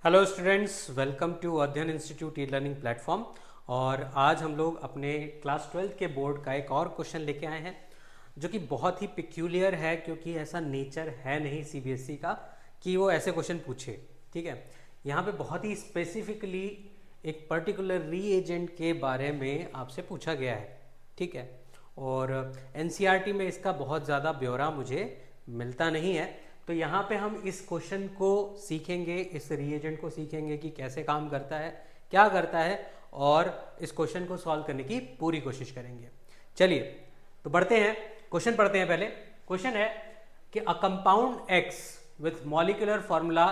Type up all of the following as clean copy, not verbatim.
Hello students, welcome to अध्ययन institute e learning platform. और आज हम लोग अपने क्लास 12th के बोर्ड का एक और क्वेश्चन लेके आए हैं जो कि बहुत ही पिक्यूलियर है, क्योंकि ऐसा नेचर है नहीं सीबीएसई का कि वो ऐसे क्वेश्चन पूछे। ठीक है, यहाँ पे बहुत ही स्पेसिफिकली एक पर्टिकुलर रीएजेंट के बारे में आपसे पूछा गया है। ठीक है, और एनसीईआरटी में इसका बहुत ज़्यादा ब्यौरा मुझे मिलता नहीं है, तो यहाँ पे हम इस क्वेश्चन को सीखेंगे, इस रीएजेंट को सीखेंगे कि कैसे काम करता है, क्या करता है, और इस क्वेश्चन को सॉल्व करने की पूरी कोशिश करेंगे। चलिए तो बढ़ते हैं, क्वेश्चन पढ़ते हैं। पहले क्वेश्चन है कि a compound X with molecular formula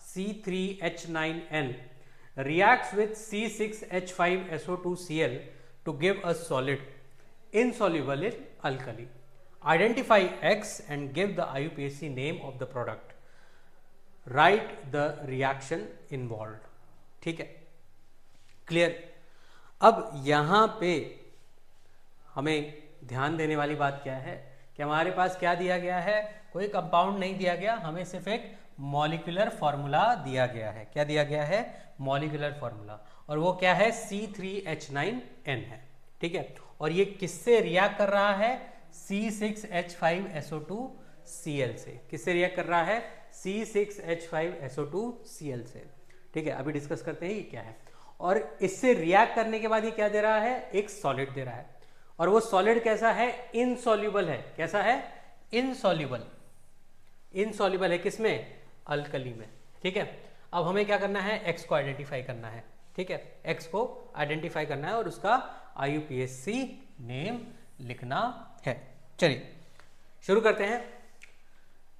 C3H9N reacts with C6H5SO2Cl to give a solid insoluble in alkali. Identify X and give the IUPAC name of the product. Write the reaction involved. ठीक है, clear. अब यहाँ पे हमें ध्यान देने वाली बात क्या है कि हमारे पास क्या दिया गया है, कोई कंपाउंड नहीं दिया गया, हमें सिर्फ एक मॉलिक्यूलर फॉर्मूला दिया गया है। क्या दिया गया है? मॉलिक्यूलर फॉर्मूला, और वो क्या है? C3H9N है। ठीक है, और ये किससे रिएक्ट कर रहा है? C6H5SO2Cl से। किससे रिएक्ट कर रहा है? C6H5SO2Cl से। ठीक है, अभी डिस्कस करते हैं ये क्या है। और इससे रिएक्ट करने के बाद ये क्या दे रहा है? एक सॉलिड दे रहा है, और वो सॉलिड कैसा है? इनसॉल्युबल है। कैसा है? इनसॉल्युबल। इनसॉल्युबल है किसमें? अल्कली में। ठीक है, अब हमें क्या करना है? एक्स को आइडेंटिफाई करना है। ठीक है, एक्स को आइडेंटिफाई करना है और उसका IUPAC नेम लिखना है। चलिए शुरू करते हैं।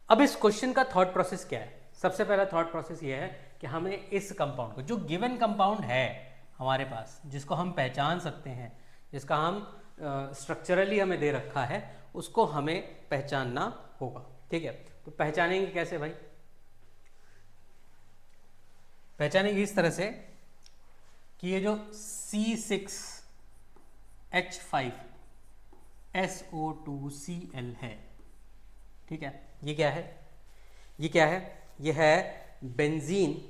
अब इस क्वेश्चन का थॉट प्रोसेस क्या है? सबसे पहला थॉट प्रोसेस ये है कि हमें इस कंपाउंड को, जो गिवन कंपाउंड है हमारे पास, जिसको हम पहचान सकते हैं, जिसका हम स्ट्रक्चरली हमें दे रखा है, उसको हमें पहचानना होगा। ठीक है, तो पहचानेंगे कैसे भाई? पहचानेंगे इस तरह से कि ये जो C6H5SO2Cl है, ठीक है, ये क्या है? ये क्या है? ये है बेंजीन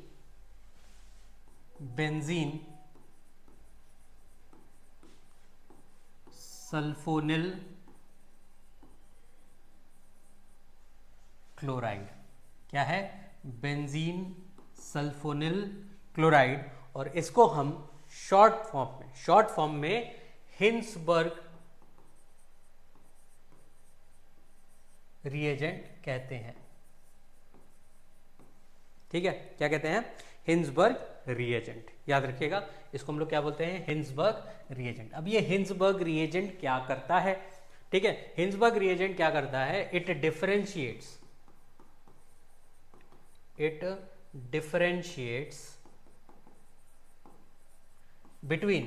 सल्फोनिल क्लोराइड। क्या है? बेंजीन सल्फोनिल क्लोराइड, और इसको हम शॉर्ट फॉर्म में हिंसबर्ग रिएजेंट कहते हैं। ठीक है, क्या कहते हैं? Hinsberg reagent. याद रखिएगा, इसको हम लोग क्या बोलते हैं? Hinsberg reagent. अब ये हिंसबर्ग रिएजेंट क्या करता है? ठीक है, हिंसबर्ग रिएजेंट क्या करता है? It differentiates between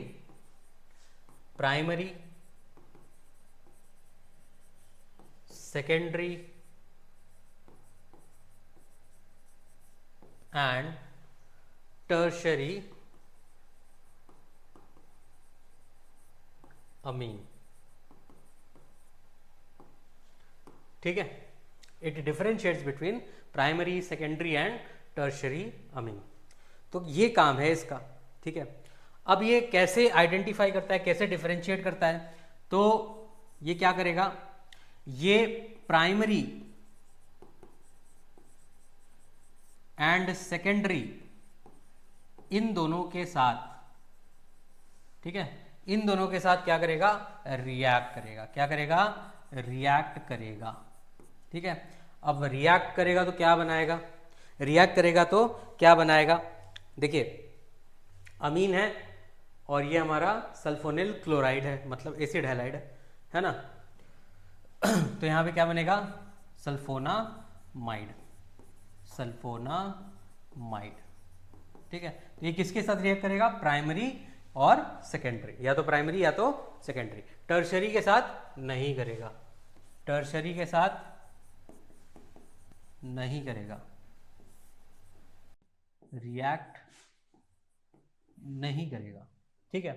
primary, secondary and tertiary अमीन। ठीक है, it differentiates between primary, secondary and tertiary अमीन। तो ये काम है इसका। ठीक है, अब ये कैसे आइडेंटिफाई करता है, कैसे डिफरेंशिएट करता है? तो ये क्या करेगा? ये प्राइमरी एंड सेकेंडरी, इन दोनों के साथ, ठीक है, इन दोनों के साथ क्या करेगा? रिएक्ट करेगा। क्या करेगा? रिएक्ट करेगा। ठीक है, अब रिएक्ट करेगा तो क्या बनाएगा? रिएक्ट करेगा तो क्या बनाएगा? देखिए, अमीन है और ये हमारा सल्फोनिल क्लोराइड है, मतलब एसिड हैलाइड है ना। तो यहाँ पे क्या बनेगा? सल्फोनामाइड। ठीक है, तो ये किसके साथ रिएक्ट करेगा? प्राइमरी और सेकेंडरी, या तो प्राइमरी या तो सेकेंडरी। टर्शरी के साथ नहीं करेगा। टर्शरी के साथ नहीं करेगा, रिएक्ट नहीं करेगा। ठीक है,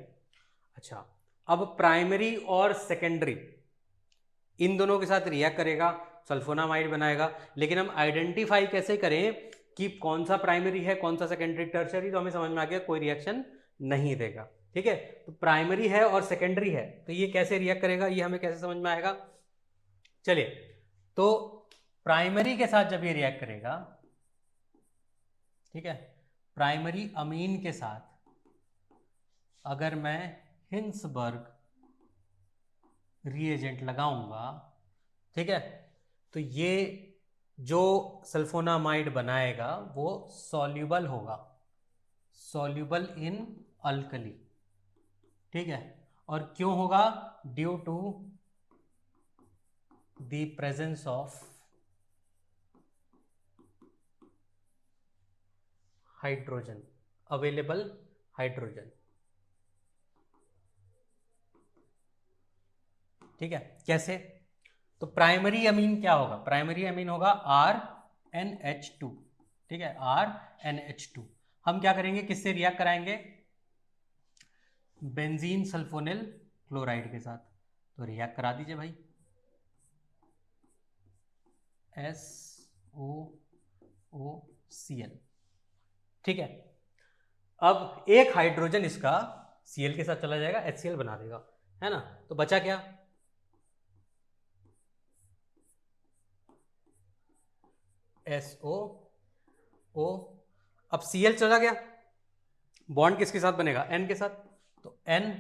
अच्छा, अब प्राइमरी और सेकेंडरी इन दोनों के साथ रिएक्ट करेगा, सल्फोनामाइड बनाएगा। लेकिन हम आइडेंटिफाई कैसे करें कि कौन सा प्राइमरी है कौन सा सेकेंडरी टर्शियरी, तो हमें समझ में आ गया कोई रिएक्शन नहीं देगा। ठीक है, तो प्राइमरी है और सेकेंडरी है तो ये कैसे रिएक्ट करेगा, ये हमें कैसे समझ में आएगा। चलिए, तो प्राइमरी के साथ जब ये रिएक्ट करेगा, ठीक है, प्राइमरी अमीन के साथ अगर मैं हिंसबर्ग रिएजेंट लगाऊंगा, ठीक है, तो ये जो सल्फोनामाइड बनाएगा वो सॉल्युबल होगा, सॉल्युबल इन अल्कली। ठीक है, और क्यों होगा, due to the presence of hydrogen, available hydrogen. ठीक है, कैसे, तो प्राइमरी अमीन क्या होगा, प्राइमरी अमीन होगा RNH2। ठीक है, RNH2 हम क्या करेंगे, किससे रिएक्ट कराएंगे, बेंजीन सल्फोनिल क्लोराइड के साथ। तो रिएक्ट करा दीजिए भाई, SOOCl। ठीक है, अब एक हाइड्रोजन इसका Cl के साथ चला जाएगा, HCl बना देगा, है ना, तो बचा क्या, SOO। अब Cl चला गया, बॉन्ड किसके साथ बनेगा, N के साथ, तो N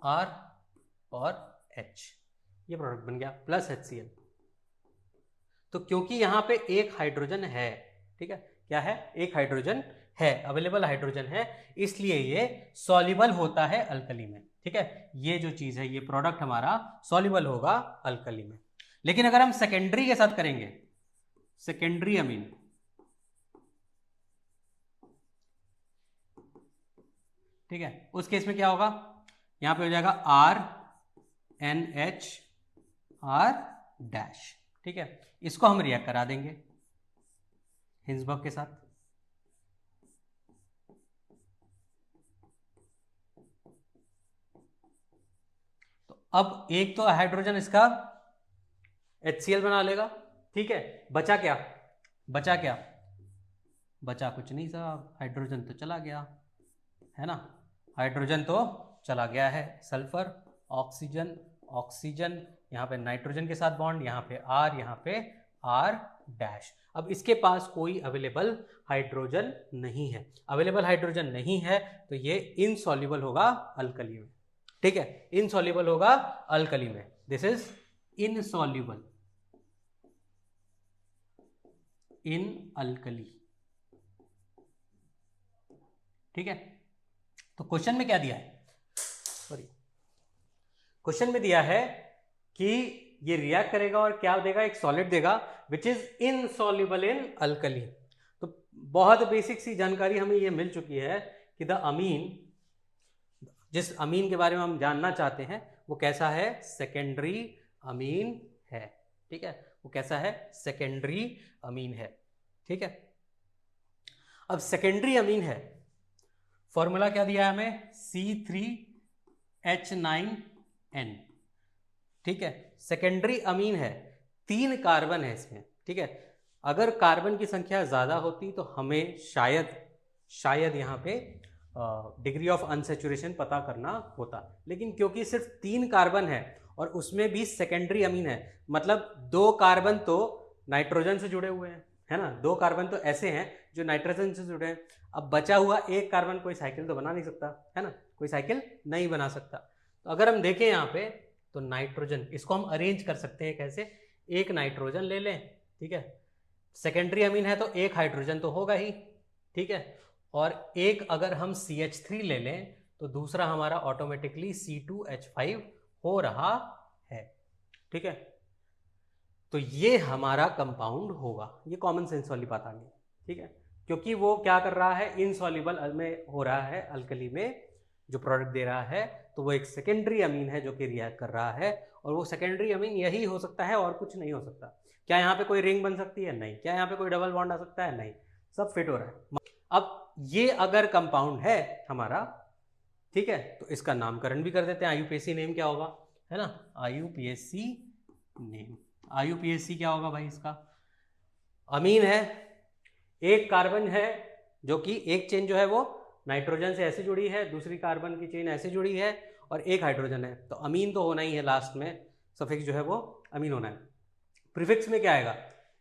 R और H, ये प्रोडक्ट बन गया, प्लस HCl। तो क्योंकि यहां पे एक हाइड्रोजन है, ठीक है, क्या है, एक हाइड्रोजन है, अवेलेबल हाइड्रोजन है, इसलिए ये सॉल्युबल होता है अल्कली में। ठीक है, ये जो चीज है, ये प्रोडक्ट हमारा सॉल्युबल होगा अल्कली में। लेकिन अगर हम सेकेंडरी के साथ करेंगे, सेकेंडरी अमीन, ठीक है, उस केस में क्या होगा, यहां पे हो जाएगा RNH R डैश। ठीक है, इसको हम रिएक्ट करा देंगे हिंसबर्ग के साथ। तो अब एक तो हाइड्रोजन इसका HCl बना लेगा। ठीक है, बचा क्या, बचा क्या, बचा कुछ नहीं साहब, हाइड्रोजन तो चला गया, है ना, हाइड्रोजन तो चला गया है, सल्फर, ऑक्सीजन, ऑक्सीजन, यहाँ पे नाइट्रोजन के साथ बॉन्ड, यहाँ पे R, यहाँ पे R डैश। अब इसके पास कोई अवेलेबल हाइड्रोजन नहीं है, अवेलेबल हाइड्रोजन नहीं है तो ये इनसॉल्युबल होगा अल्कली में। ठीक है, इनसॉल्युबल होगा अल्कली में, this is insoluble in alkali. ठीक है, तो क्वेश्चन में क्या दिया है, सॉरी, क्वेश्चन में दिया है कि ये रिएक्ट करेगा और क्या देगा, एक सॉलिड देगा which is insoluble in alkali. तो बहुत बेसिक सी जानकारी हमें ये मिल चुकी है कि द अमीन, जिस अमीन के बारे में हम जानना चाहते हैं वो कैसा है, सेकेंडरी अमीन है। ठीक है, वो कैसा है, सेकेंडरी अमीन है। ठीक है, अब सेकेंडरी अमीन है, फॉर्मूला क्या दिया है हमें, C3H9N। ठीक है, सेकेंडरी अमीन है, 3 कार्बन है इसमें। ठीक है, अगर कार्बन की संख्या ज्यादा होती तो हमें शायद यहाँ पे डिग्री ऑफ अनसेचुरेशन पता करना होता, लेकिन क्योंकि सिर्फ 3 कार्बन है और उसमें भी सेकेंडरी अमीन है, मतलब 2 कार्बन तो नाइट्रोजन से जुड़े हुए हैं, है ना, 2 कार्बन तो ऐसे हैं जो नाइट्रोजन से जुड़े हैं। अब बचा हुआ एक कार्बन कोई साइकिल तो बना नहीं सकता, है ना, कोई साइकिल नहीं बना सकता। तो अगर हम देखें यहाँ पे तो नाइट्रोजन, इसको हम अरेंज कर सकते हैं कैसे, एक नाइट्रोजन ले लें, ठीक है, सेकेंडरी अमीन है तो एक हाइड्रोजन तो होगा ही, ठीक है, और एक अगर हम CH3 ले लें तो दूसरा हमारा ऑटोमेटिकली C2H5 हो रहा है। ठीक है, तो ये हमारा कंपाउंड होगा, ये कॉमन सेंस वाली बात आ गई। ठीक है, क्योंकि वो क्या कर रहा है, इनसॉल्युबल में हो रहा है अल्कली में, जो प्रोडक्ट दे रहा है तो वो एक सेकेंडरी अमीन है जो कि रिएक्ट कर रहा है, और वो सेकेंडरी अमीन यही हो सकता है और कुछ नहीं हो सकता। क्या यहाँ पे कोई रिंग बन सकती है, नहीं। क्या यहाँ पे कोई डबल बॉन्ड आ सकता है, नहीं, सब फिट हो रहा है। अब ये अगर कंपाउंड है हमारा, ठीक है, तो इसका नामकरण भी कर देते हैं, IUPAC नेम क्या होगा, है ना, IUPAC नेम, IUPAC क्या होगा भाई, इसका अमीन है, एक कार्बन है जो कि एक चेन जो है वो नाइट्रोजन से ऐसे जुड़ी है, दूसरी कार्बन की चेन ऐसे जुड़ी है, और एक हाइड्रोजन है, तो अमीन तो होना ही है, लास्ट में सफिक्स जो है वो अमीन होना है। प्रीफिक्स में क्या आएगा,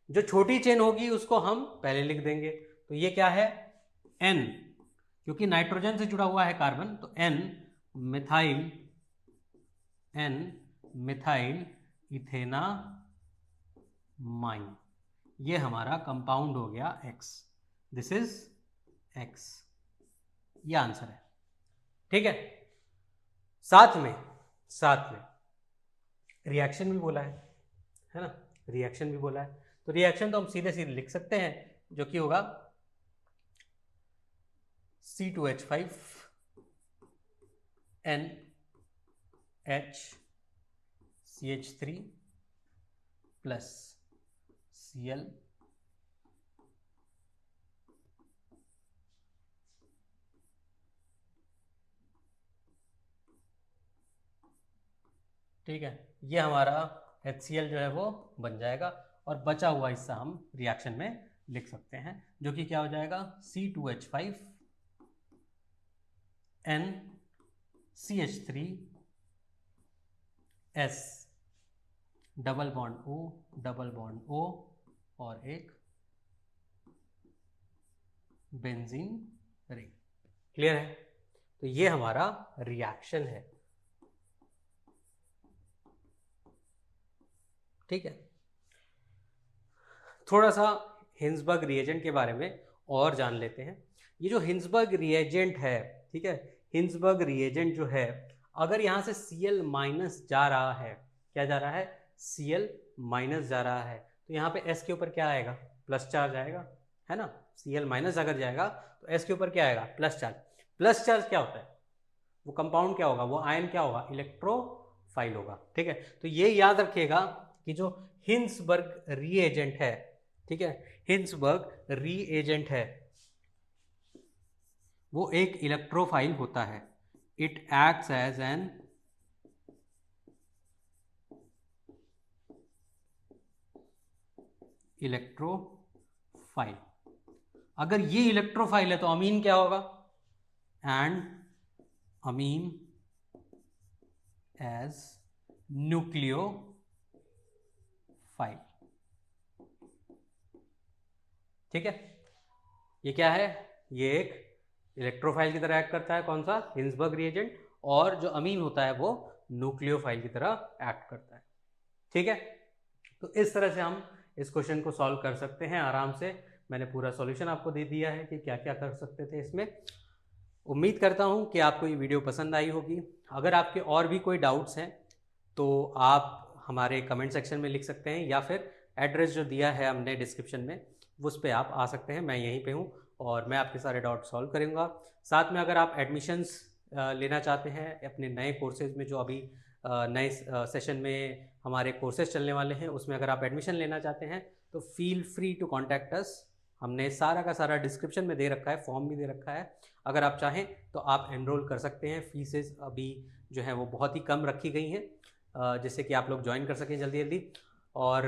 जो छोटी चेन होगी उसको हम पहले लिख देंगे, तो ये क्या है N, क्योंकि नाइट्रोजन से जुड़ा हुआ है कार्बन, तो N मिथाइल इथेनामाइन, ये हमारा कंपाउंड हो गया X, दिस इज X, ये आंसर है। ठीक है, साथ में रिएक्शन भी बोला है ना, रिएक्शन भी बोला है, तो रिएक्शन तो हम सीधे सीधे लिख सकते हैं, जो कि होगा C2H5 NHCH3 प्लस Cl ठीक है, ये हमारा HCl जो है वो बन जाएगा, और बचा हुआ हिस्सा हम रिएक्शन में लिख सकते हैं, जो कि क्या हो जाएगा C2H5 NCH3 S double bond O और एक बेंजीन रिंग। क्लियर है, तो ये हमारा रिएक्शन है। ठीक है, थोड़ा सा हिंसबर्ग रिएजेंट के बारे में और जान लेते हैं। ये जो हिंसबर्ग रिएजेंट है, ठीक है, हिंसबर्ग रिएजेंट जो है, अगर यहाँ से Cl माइनस जा रहा है, क्या जा रहा है, Cl माइनस जा रहा है, तो यहाँ पे S के ऊपर क्या आएगा, प्लस चार्ज आएगा, है ना। Cl माइनस अगर जाएगा तो S के ऊपर क्या आएगा, प्लस चार्ज। प्लस चार्ज क्या होता है, वो कंपाउंड क्या होगा, वो आयन क्या होगा, इलेक्ट्रोफाइल होगा। ठीक है, तो ये याद रखिएगा कि जो हिंसबर्ग रीएजेंट है, ठीक है, हिंसबर्ग रीएजेंट है, वो एक इलेक्ट्रोफाइल होता है। It acts as an electrophile. अगर ये इलेक्ट्रोफाइल है तो अमीन क्या होगा, एंड अमीन एज न्यूक्लियोफाइल। ठीक है, ये क्या है, ये एक इलेक्ट्रोफाइल की तरह एक्ट करता है, कौन सा, हिंसबर्ग रिएजेंट, और जो अमीन होता है वो न्यूक्लियोफाइल की तरह एक्ट करता है। ठीक है, तो इस तरह से हम इस क्वेश्चन को सॉल्व कर सकते हैं आराम से। मैंने पूरा सॉल्यूशन आपको दे दिया है कि क्या क्या कर सकते थे इसमें। उम्मीद करता हूं कि आपको ये वीडियो पसंद आई होगी। अगर आपके और भी कोई डाउट्स हैं तो आप हमारे कमेंट सेक्शन में लिख सकते हैं, या फिर एड्रेस जो दिया है हमने डिस्क्रिप्शन में उस पर आप आ सकते हैं, मैं यहीं पे हूँ और मैं आपके सारे डाउट सॉल्व करूँगा। साथ में अगर आप एडमिशन्स लेना चाहते हैं अपने नए कोर्सेज में, जो अभी नए सेशन में हमारे कोर्सेज चलने वाले हैं, उसमें अगर आप एडमिशन लेना चाहते हैं तो feel free to contact us. हमने सारा का सारा डिस्क्रिप्शन में दे रखा है, फॉर्म भी दे रखा है, अगर आप चाहें तो आप एनरोल कर सकते हैं। फीसेस अभी जो है वो बहुत ही कम रखी गई हैं, जिससे कि आप लोग ज्वाइन कर सकें जल्दी जल्दी। और